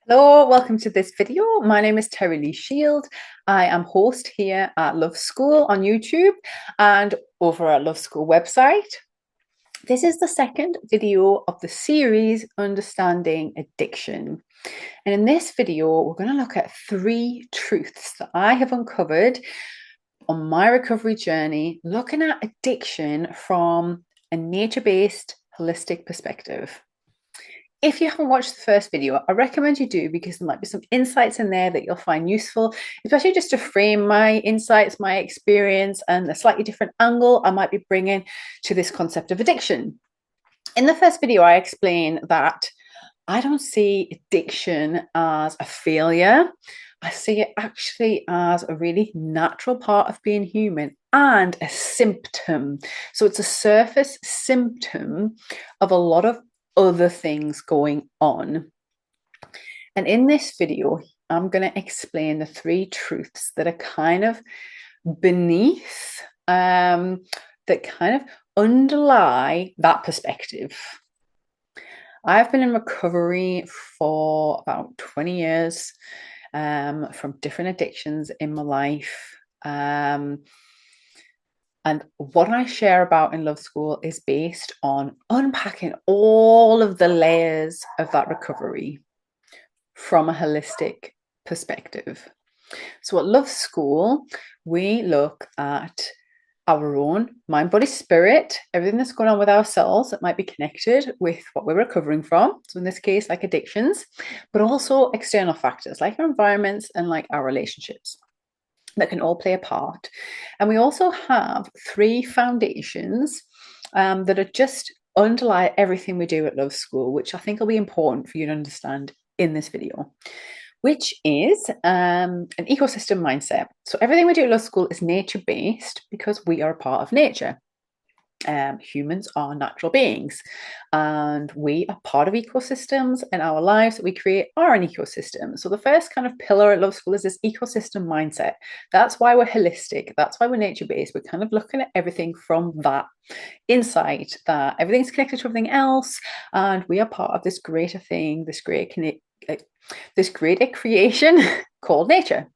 Hello, welcome to this video. My name is Terry Lee Shield. I am host here at Love School on YouTube and over at Love School website. This is the second video of the series Understanding Addiction. And in this video, we're going to look at 3 truths that I have uncovered on my recovery journey, looking at addiction from a nature-based, holistic perspective. If you haven't watched the first video, I recommend you do because there might be some insights in there that you'll find useful, especially just to frame my insights, my experience, and a slightly different angle I might be bringing to this concept of addiction. In the first video, I explain that I don't see addiction as a failure. I see it actually as a really natural part of being human and a symptom. So it's a surface symptom of a lot of other things going on. And in this video, I'm going to explain the 3 truths that are kind of beneath, that kind of underlie that perspective. I've been in recovery for about 20 years from different addictions in my life. And what I share about in Love School is based on unpacking all of the layers of that recovery from a holistic perspective. So at Love School, we look at our own mind, body, spirit, everything that's going on with ourselves that might be connected with what we're recovering from. So in this case, like addictions, but also external factors like our environments and like our relationships that can all play a part. And we also have 3 foundations that are just underlie everything we do at Love School, which I think will be important for you to understand in this video, which is an ecosystem mindset. So everything we do at Love School is nature-based because we are a part of nature. Humans are natural beings and we are part of ecosystems, and our lives that we create are an ecosystem. So the first kind of pillar at Love School is this ecosystem mindset. That's why we're holistic. That's why we're nature-based. We're kind of looking at everything from that insight that everything's connected to everything else, and we are part of this greater thing, this greater creation called nature.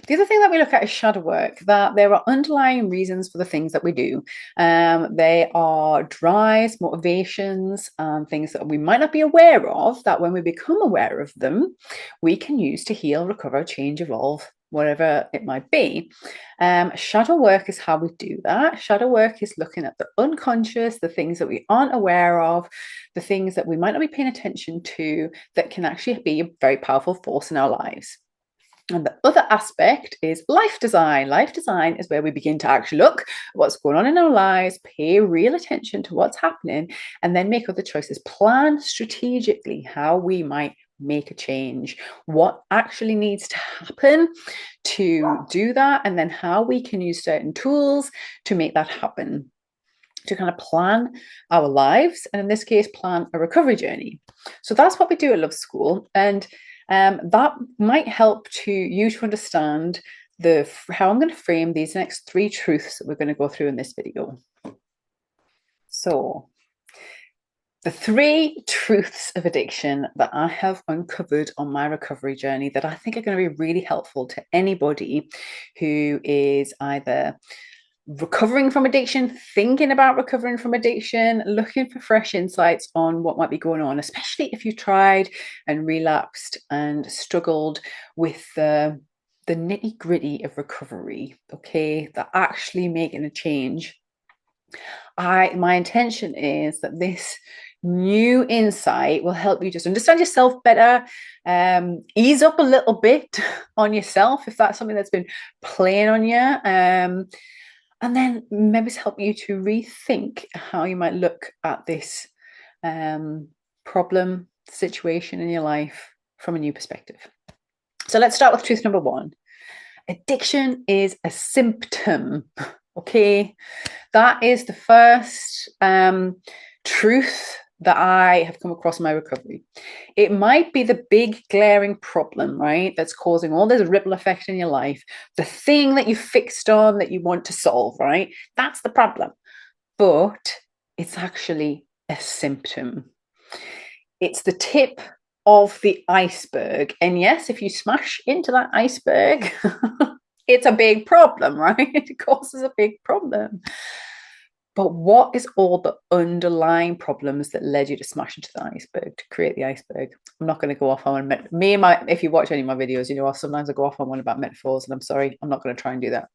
The other thing that we look at is shadow work, that there are underlying reasons for the things that we do. They are drives, motivations, things that we might not be aware of, that when we become aware of them, we can use to heal, recover, change, evolve, whatever it might be. Shadow work is how we do that. Shadow work is looking at the unconscious, the things that we aren't aware of, the things that we might not be paying attention to that can actually be a very powerful force in our lives. And the other aspect is life design. Life design is where we begin to actually look at what's going on in our lives, pay real attention to what's happening, and then make other choices. Plan strategically how we might make a change, what actually needs to happen to do that, and then how we can use certain tools to make that happen, to kind of plan our lives, and in this case, plan a recovery journey. So that's what we do at Love School. And that might help you to understand how I'm going to frame these next 3 truths that we're going to go through in this video. So the 3 truths of addiction that I have uncovered on my recovery journey that I think are going to be really helpful to anybody who is either recovering from addiction, thinking about recovering from addiction, looking for fresh insights on what might be going on, especially if you tried and relapsed and struggled with the nitty-gritty of recovery, okay, that actually making a change. My intention is that this new insight will help you just understand yourself better, ease up a little bit on yourself if that's something that's been playing on you, and then maybe help you to rethink how you might look at this problem situation in your life from a new perspective. So let's start with truth number 1. Addiction is a symptom. Okay, that is the first truth that I have come across in my recovery. It might be the big glaring problem, right, that's causing all this ripple effect in your life, the thing that you fixed on that you want to solve, right? That's the problem. But it's actually a symptom. It's the tip of the iceberg. And yes, if you smash into that iceberg, it's a big problem, right? It causes a big problem. But what is all the underlying problems that led you to smash into the iceberg, to create the iceberg? I'm not going to go off on if you watch any of my videos, you know, sometimes I go off on one about metaphors, and I'm sorry, I'm not going to try and do that.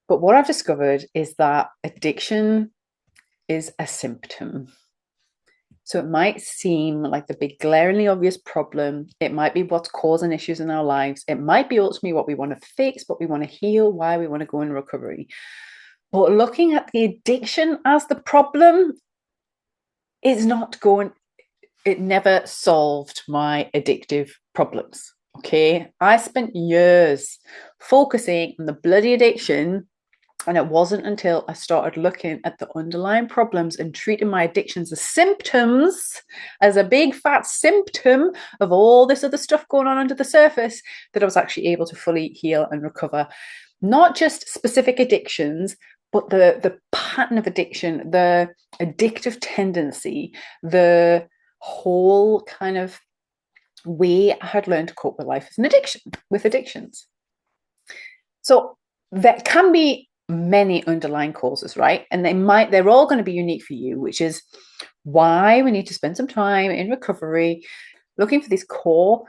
But what I've discovered is that addiction is a symptom. So it might seem like the big glaringly obvious problem. It might be what's causing issues in our lives. It might be ultimately what we want to fix, what we want to heal, why we want to go in recovery. But looking at the addiction as the problem is not going, it never solved my addictive problems. Okay. I spent years focusing on the bloody addiction. And it wasn't until I started looking at the underlying problems and treating my addictions as symptoms, as a big fat symptom of all this other stuff going on under the surface, that I was actually able to fully heal and recover. Not just specific addictions, but the pattern of addiction, the addictive tendency, the whole kind of way I had learned to cope with life as an addiction, with addictions. So there can be many underlying causes, right? And they're all going to be unique for you, which is why we need to spend some time in recovery looking for these core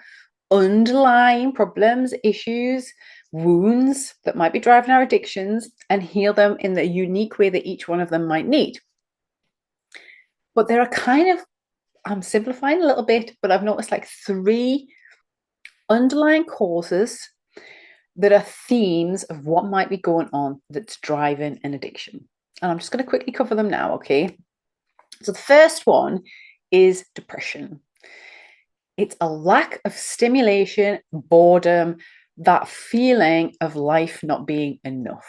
underlying problems, issues, wounds that might be driving our addictions, and heal them in the unique way that each one of them might need. But there are I'm simplifying a little bit, but I've noticed like 3 underlying causes that are themes of what might be going on that's driving an addiction. And I'm just going to quickly cover them now, okay? So the first one is depression. It's a lack of stimulation, boredom, that feeling of life not being enough.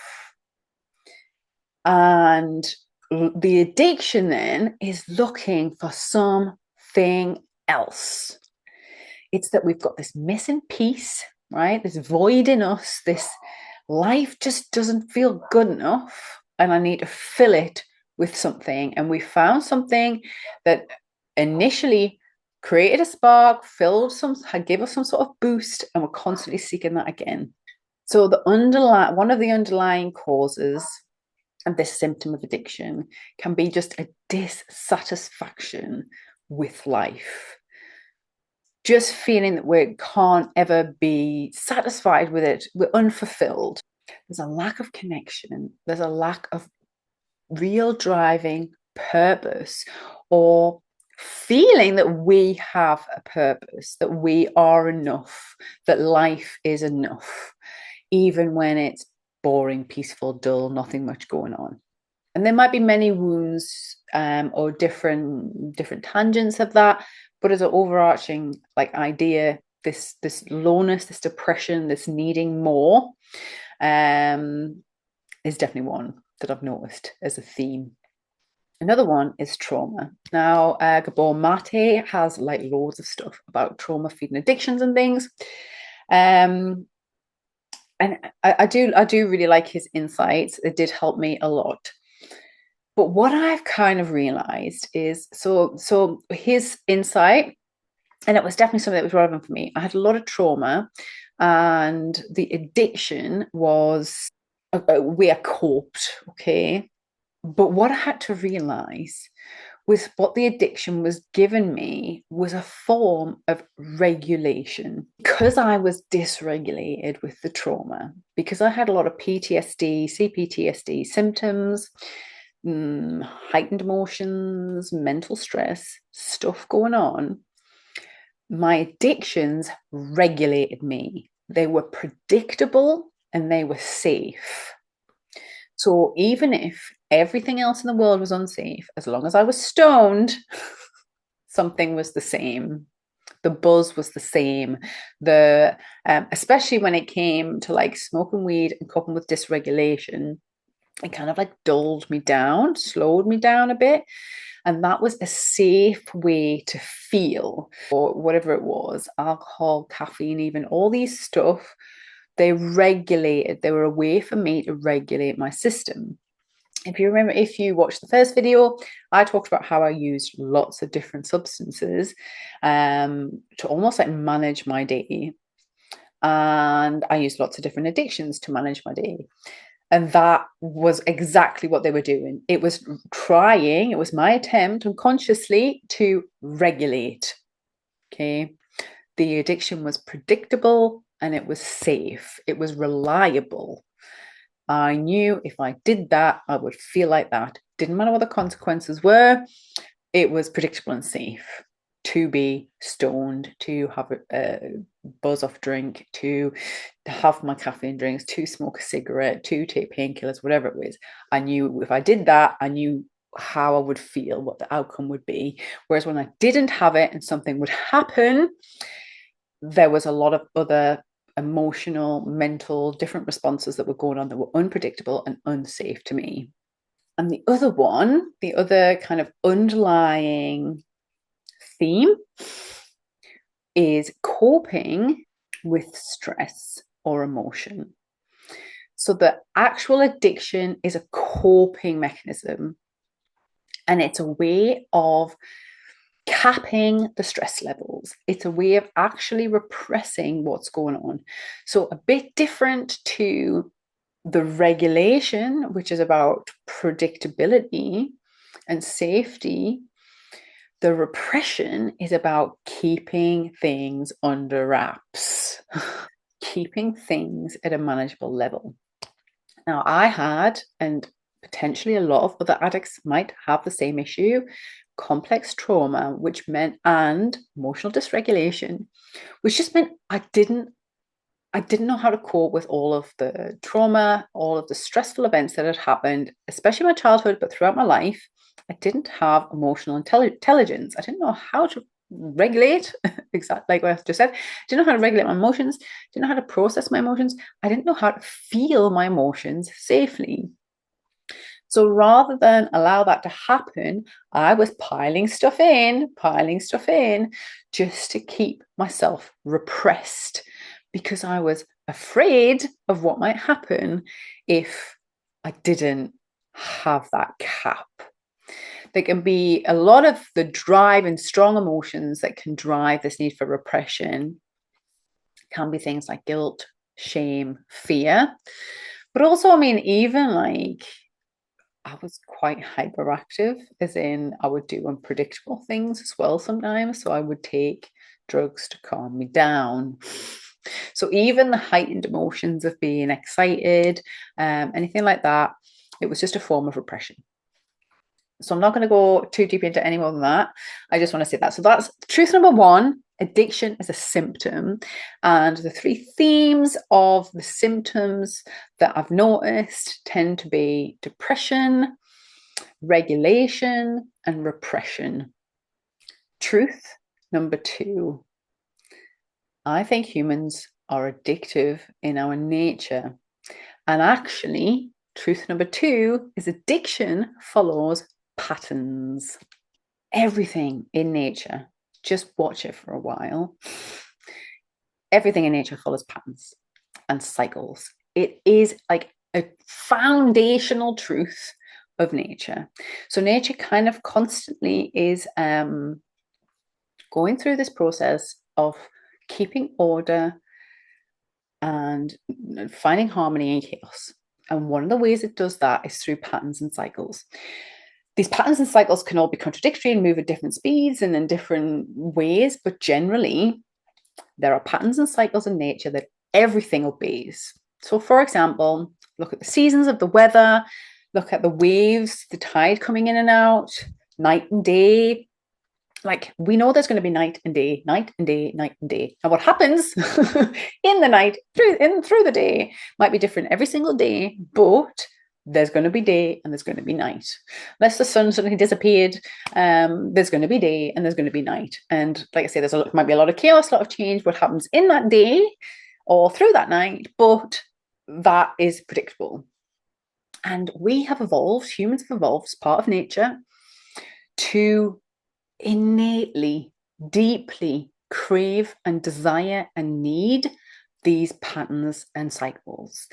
And the addiction then is looking for something else. It's that we've got this missing piece, right? This void in us, this life just doesn't feel good enough, and I need to fill it with something. And we found something that initially created a spark, gave us some sort of boost, and we're constantly seeking that again. So one of the underlying causes of this symptom of addiction can be just a dissatisfaction with life. Just feeling that we can't ever be satisfied with it. We're unfulfilled. There's a lack of connection. There's a lack of real driving purpose, or feeling that we have a purpose, that we are enough, that life is enough, even when it's boring, peaceful, dull, nothing much going on. And there might be many wounds or different tangents of that. But as an overarching idea, this lowness, this depression, this needing more is definitely one that I've noticed as a theme. Another one is trauma. Now, Gabor Mate has loads of stuff about trauma feeding addictions and things. And I do really like his insights. It did help me a lot. But what I've kind of realized is, so his insight, and it was definitely something that was relevant for me. I had a lot of trauma, and the addiction was a way I coped, okay? But what I had to realize was what the addiction was giving me was a form of regulation. Because I was dysregulated with the trauma, because I had a lot of PTSD, CPTSD symptoms, heightened emotions, mental stress, stuff going on, my addictions regulated me. They were predictable and they were safe. So even if everything else in the world was unsafe, as long as I was stoned, something was the same. The buzz was the same. Especially when it came to smoking weed and coping with dysregulation, it kind of dulled me down, slowed me down a bit. And that was a safe way to feel, or whatever it was, alcohol, caffeine, even all these stuff, they were a way for me to regulate my system. If you remember, if you watched the first video, I talked about how I used lots of different substances to almost like manage my day. And I used lots of different addictions to manage my day. And that was exactly what they were doing. It was my attempt unconsciously to regulate. Okay. The addiction was predictable and it was safe. It was reliable. I knew if I did that, I would feel like that. Didn't matter what the consequences were, it was predictable and safe to be stoned, to have a buzz off drink, to have my caffeine drinks, to smoke a cigarette, to take painkillers, whatever it was. I knew if I did that, I knew how I would feel, what the outcome would be. Whereas when I didn't have it and something would happen, there was a lot of other emotional, mental, different responses that were going on that were unpredictable and unsafe to me. And the other kind of underlying theme is coping with stress or emotion. So the actual addiction is a coping mechanism, and it's a way of capping the stress levels. It's a way of actually repressing what's going on. So a bit different to the regulation, which is about predictability and safety. The repression is about keeping things under wraps, keeping things at a manageable level. Now, I had, and potentially a lot of other addicts might have the same issue, complex trauma, which meant, and emotional dysregulation, which just meant I didn't know how to cope with all of the trauma, all of the stressful events that had happened, especially in my childhood, but throughout my life. I didn't have emotional intelligence. I didn't know how to regulate, exactly like what I just said. I didn't know how to regulate my emotions, didn't know how to process my emotions. I didn't know how to feel my emotions safely. So rather than allow that to happen, I was piling stuff in, just to keep myself repressed because I was afraid of what might happen if I didn't have that cap. There can be a lot of the drive and strong emotions that can drive this need for repression. Can be things like guilt, shame, fear. But also, I mean, even like I was quite hyperactive, as in I would do unpredictable things as well sometimes. So I would take drugs to calm me down. So even the heightened emotions of being excited, anything like that, it was just a form of repression. So I'm not going to go too deep into any more than that. I just want to say that. So that's truth number one. Addiction is a symptom. And the three themes of the symptoms that I've noticed tend to be depression, regulation, and repression. Truth number two. I think humans are addictive in our nature. And actually, truth number two is addiction follows patterns. Everything in nature, just watch it for a while. Everything in nature follows patterns and cycles. It is like a foundational truth of nature. So nature kind of constantly is going through this process of keeping order and finding harmony in chaos. And one of the ways it does that is through patterns and cycles. These patterns and cycles can all be contradictory and move at different speeds and in different ways, but generally, there are patterns and cycles in nature that everything obeys. So, for example, look at the seasons of the weather, look at the waves, the tide coming in and out, night and day. Like, we know there's going to be night and day, night and day, night and day. And what happens in the night, through the day, might be different every single day, but there's going to be day and there's going to be night. Unless the sun suddenly disappeared, there's going to be day and there's going to be night. And like I say, might be a lot of chaos, a lot of change, what happens in that day or through that night, but that is predictable. And humans have evolved as part of nature to innately, deeply crave and desire and need these patterns and cycles.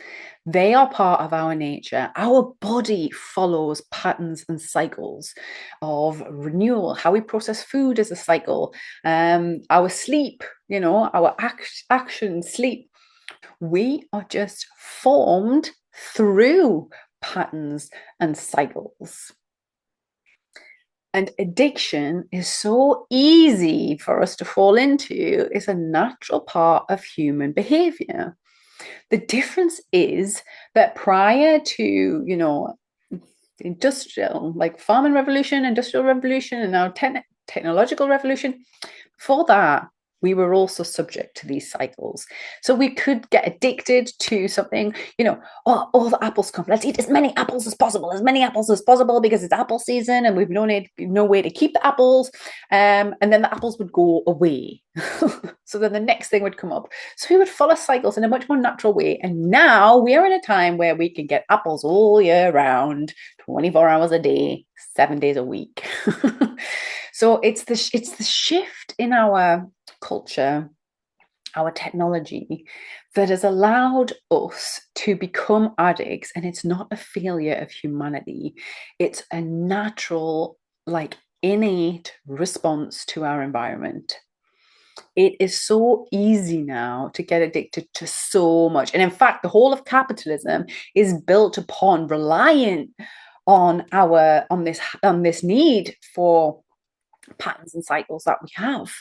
They are part of our nature. Our body follows patterns and cycles of renewal. How we process food is a cycle. Our sleep, our action, sleep. We are just formed through patterns and cycles. And addiction is so easy for us to fall into. It's a natural part of human behavior. The difference is that prior to, industrial, like farming revolution, industrial revolution, and now technological revolution, before that, we were also subject to these cycles. So we could get addicted to something, all the apples come. Let's eat as many apples as possible, because it's apple season and we've no way to keep the apples. And then the apples would go away. So then the next thing would come up. So we would follow cycles in a much more natural way. And now we are in a time where we can get apples all year round, 24 hours a day, 7 days a week. So it's the shift in our culture, our technology, that has allowed us to become addicts. And it's not a failure of humanity. It's a natural, innate response to our environment. It is so easy now to get addicted to so much. And in fact, the whole of capitalism is built upon reliant on this need for patterns and cycles that we have.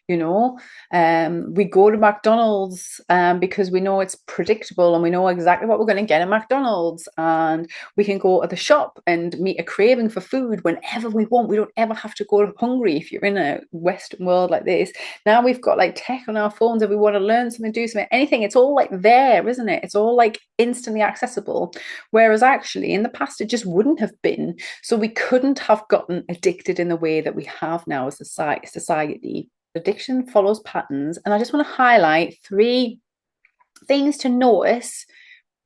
We go to McDonald's because we know it's predictable and we know exactly what we're going to get at McDonald's, and we can go to the shop and meet a craving for food whenever we want. We don't ever have to go hungry if you're in a Western world like this. Now we've got tech on our phones. If we want to learn something, do something, anything, it's all there, isn't it? It's all instantly accessible, whereas actually in the past it just wouldn't have been. So we couldn't have gotten addicted in the way that we have now as a society. Addiction follows patterns, and I just want to highlight 3 things to notice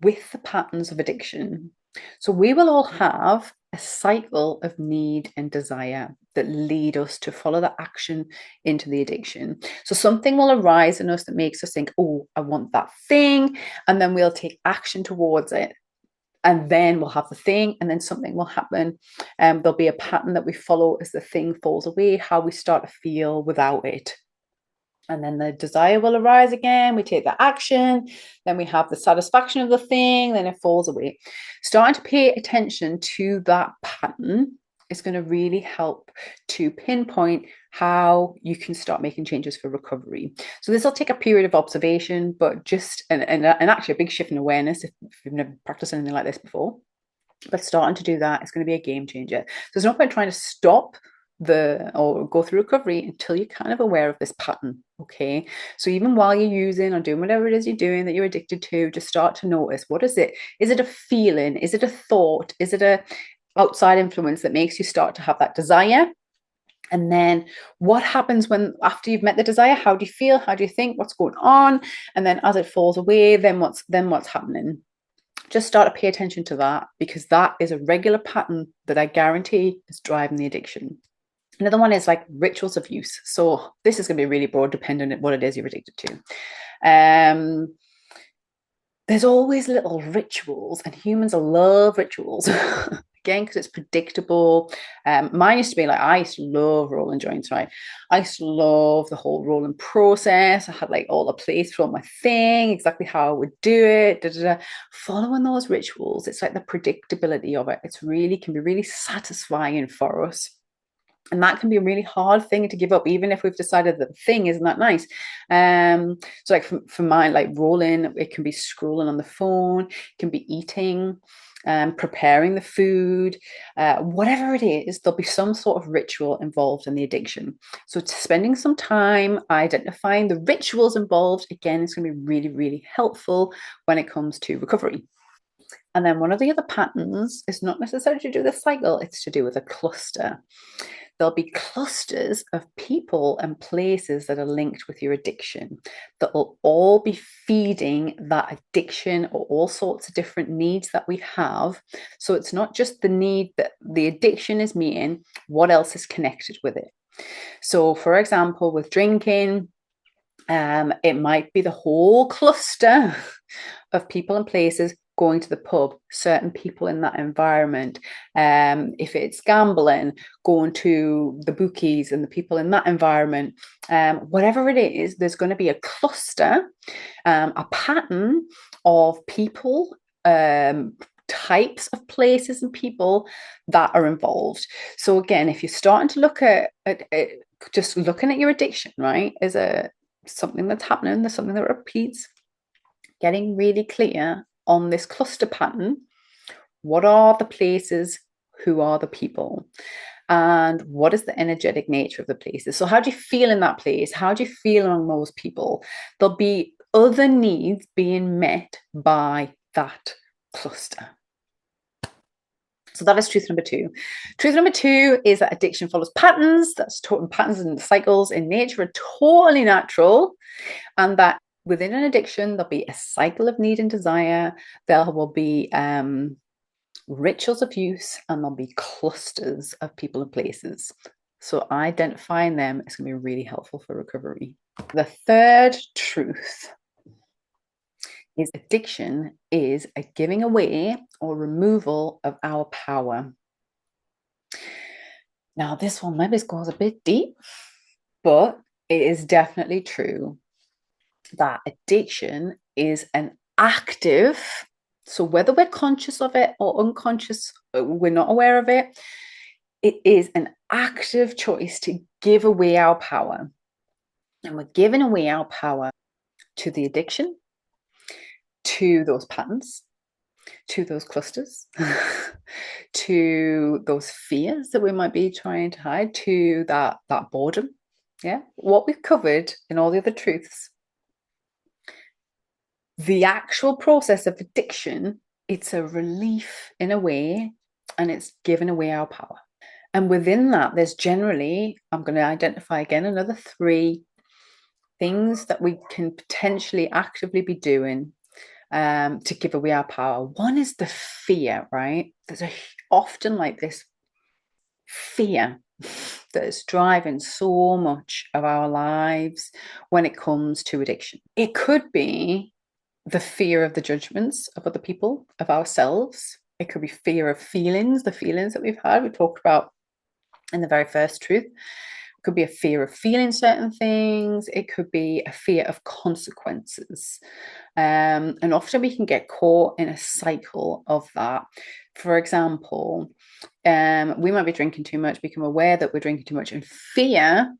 with the patterns of addiction. So we will all have a cycle of need and desire that lead us to follow the action into the addiction. So something will arise in us that makes us think, oh, I want that thing, and then we'll take action towards it. And then we'll have the thing, and then something will happen. There'll be a pattern that we follow as the thing falls away, how we start to feel without it. And then the desire will arise again. We take the action, then we have the satisfaction of the thing, then it falls away. Starting to pay attention to that pattern is going to really help to pinpoint how you can start making changes for recovery. So this will take a period of observation, but and actually a big shift in awareness if you've never practiced anything like this before. But starting to do that is going to be a game changer. So there's no point trying to stop or go through recovery until you're kind of aware of this pattern. Okay, so even while you're using or doing whatever it is you're doing that you're addicted to, just start to notice, what is it? Is it a feeling? Is it a thought? Is it a outside influence that makes you start to have that desire? And then what happens after you've met the desire? How do you feel? How do you think? What's going on? And then as it falls away, then what's happening? Just start to pay attention to that, because that is a regular pattern that I guarantee is driving the addiction. Another one is rituals of use. So this is going to be really broad, depending on what it is you're addicted to. There's always little rituals, and humans love rituals. Again, because it's predictable. Mine used to be I used to love rolling joints, right? I used to love the whole rolling process. I had all the place for all my thing, exactly how I would do it. Following those rituals, it's the predictability of it. Can be really satisfying for us. And that can be a really hard thing to give up, even if we've decided that the thing isn't that nice. So for mine, rolling, it can be scrolling on the phone, it can be eating, preparing the food, whatever it is, there'll be some sort of ritual involved in the addiction. So spending some time identifying the rituals involved, again, is going to be really, really helpful when it comes to recovery. And then one of the other patterns is not necessarily to do with a cycle, it's to do with a cluster. There'll be clusters of people and places that are linked with your addiction that will all be feeding that addiction or all sorts of different needs that we have. So it's not just the need that the addiction is meeting, what else is connected with it? So for example, with drinking, It might be the whole cluster of people and places going to the pub, certain people in that environment. If it's gambling, going to the bookies and the people in that environment. Whatever it is, there's going to be a cluster, a pattern of people, types of places and people that are involved. So again, if you're starting to look at just looking at your addiction, right, as something that's happening, there's something that repeats, getting really clear on this cluster pattern. What are the places? Who are the people? And what is the energetic nature of the places? So how do you feel in that place? How do you feel among those people? There'll be other needs being met by that cluster. So that is truth number two. Truth number two is that addiction follows patterns. That's patterns and cycles in nature are totally natural, and that within an addiction, there'll be a cycle of need and desire. There will be rituals of use, and there'll be clusters of people and places. So identifying them is going to be really helpful for recovery. The third truth is addiction is a giving away or removal of our power. Now, this one maybe goes a bit deep, but it is definitely true that addiction is an active, so whether we're conscious of it or unconscious, we're not aware of it, it is an active choice to give away our power. And we're giving away our power to the addiction, to those patterns, to those clusters, to those fears that we might be trying to hide, to that boredom. Yeah, what we've covered in all the other truths. The actual process of addiction, it's a relief in a way, and it's giving away our power. And within that, there's generally, I'm going to identify again another 3 things that we can potentially actively be doing to give away our power. One is the fear, right? There's often like this fear that is driving so much of our lives when it comes to addiction. It could be the fear of the judgments of other people, of ourselves. It could be fear of feelings, the feelings that we've had, we talked about in the very first truth. It could be a fear of feeling certain things. It could be a fear of consequences. And often we can get caught in a cycle of that. For example, we might be drinking too much, become aware that we're drinking too much, and fear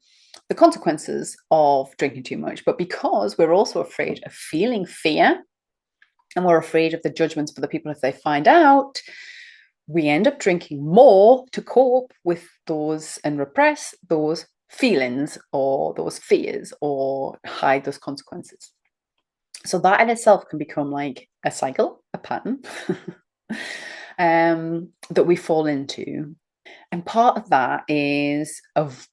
the consequences of drinking too much. But because we're also afraid of feeling fear, and we're afraid of the judgments for the people if they find out, we end up drinking more to cope with those and repress those feelings or those fears or hide those consequences. So that in itself can become like a cycle, a pattern that we fall into. And part of that is of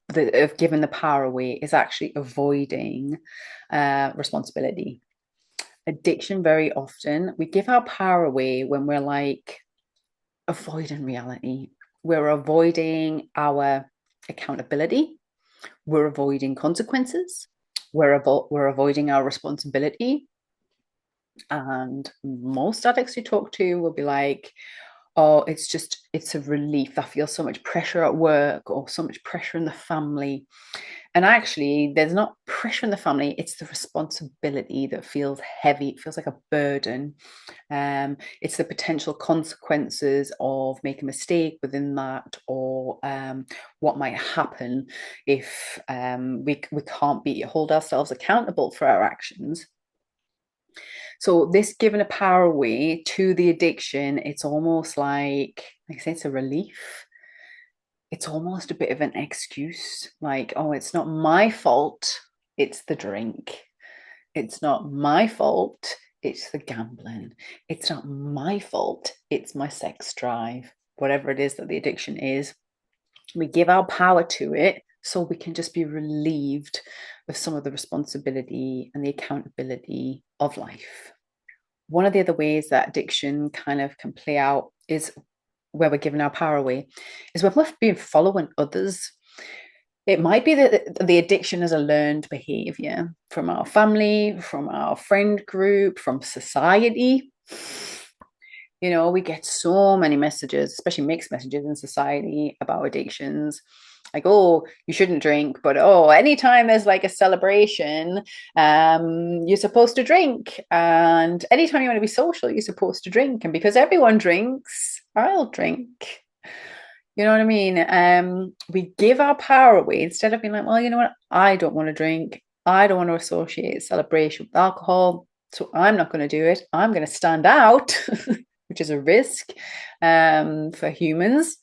giving the power away is actually avoiding responsibility. Addiction, very often, we give our power away when we're like avoiding reality. We're avoiding our accountability. We're avoiding consequences. We're avoiding our responsibility. And most addicts you talk to will be like, oh, it's a relief. I feel so much pressure at work or so much pressure in the family. And actually, there's not pressure in the family, it's the responsibility that feels heavy. It feels like a burden. It's the potential consequences of making a mistake within that, or what might happen if we can't hold ourselves accountable for our actions. So this giving a power away to the addiction, it's almost like I say, it's a relief. It's almost a bit of an excuse, like, oh, it's not my fault, it's the drink. It's not my fault, it's the gambling. It's not my fault, it's my sex drive. Whatever it is that the addiction is, we give our power to it so we can just be relieved of some of the responsibility and the accountability of life. One of the other ways that addiction kind of can play out is where we're giving our power away is when we've been following others. It might be that the addiction is a learned behavior from our family, from our friend group, from society. You know, we get so many messages, especially mixed messages in society about addictions. Like, oh, you shouldn't drink, but oh, anytime there's like a celebration, you're supposed to drink. And anytime you want to be social, you're supposed to drink. And because everyone drinks, I'll drink. You know what I mean? We give our power away instead of being like, well, you know what? I don't want to drink. I don't want to associate celebration with alcohol. So I'm not going to do it. I'm going to stand out, which is a risk for humans.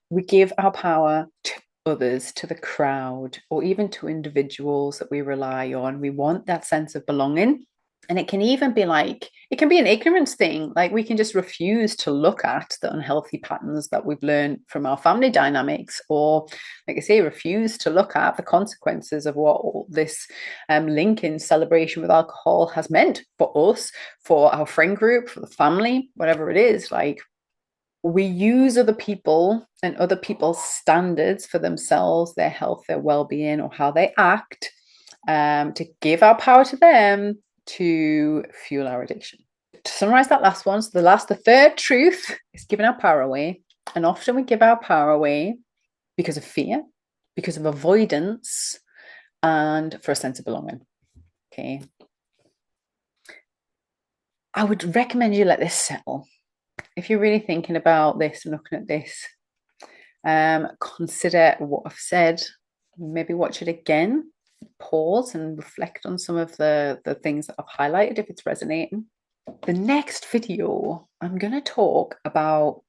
We give our power to others, to the crowd, or even to individuals that we rely on. We want that sense of belonging. And it can even be like, it can be an ignorance thing. Like we can just refuse to look at the unhealthy patterns that we've learned from our family dynamics, or, like I say, refuse to look at the consequences of what all this link in celebration with alcohol has meant for us, for our friend group, for the family, whatever it is. Like we use other people and other people's standards for themselves, their health, their well-being, or how they act, to give our power to them to fuel our addiction. To summarize that last one, so the third truth is giving our power away. And often we give our power away because of fear, because of avoidance, and for a sense of belonging. Okay. I would recommend you let this settle. If you're really thinking about this and looking at this, consider what I've said. Maybe watch it again, pause and reflect on some of the things that I've highlighted if it's resonating. The next video, I'm going to talk about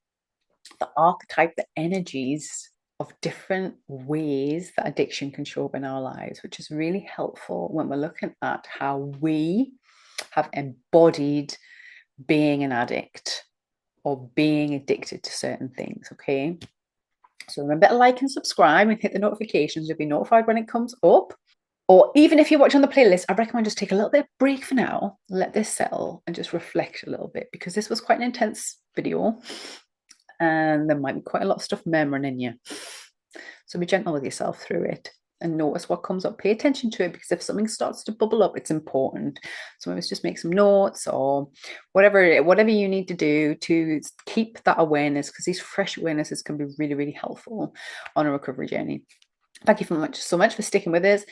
the archetype, the energies of different ways that addiction can show up in our lives, which is really helpful when we're looking at how we have embodied being an addict or being addicted to certain things. Okay. So remember to like and subscribe and hit the notifications. You'll be notified when it comes up. Or even if you're watching on the playlist, I recommend just take a little bit of break for now, let this settle and just reflect a little bit, because this was quite an intense video and there might be quite a lot of stuff murmuring in you. So be gentle with yourself through it and notice what comes up. Pay attention to it, because if something starts to bubble up, it's important. So maybe just make some notes or whatever you need to do to keep that awareness, because these fresh awarenesses can be really, really helpful on a recovery journey. Thank you so much for sticking with us.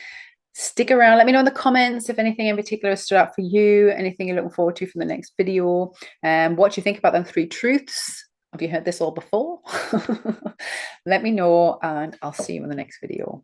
Stick around. Let me know in the comments if anything in particular has stood out for you, anything you're looking forward to from the next video, and what you think about them 3 truths. Have you heard this all before? Let me know, and I'll see you in the next video.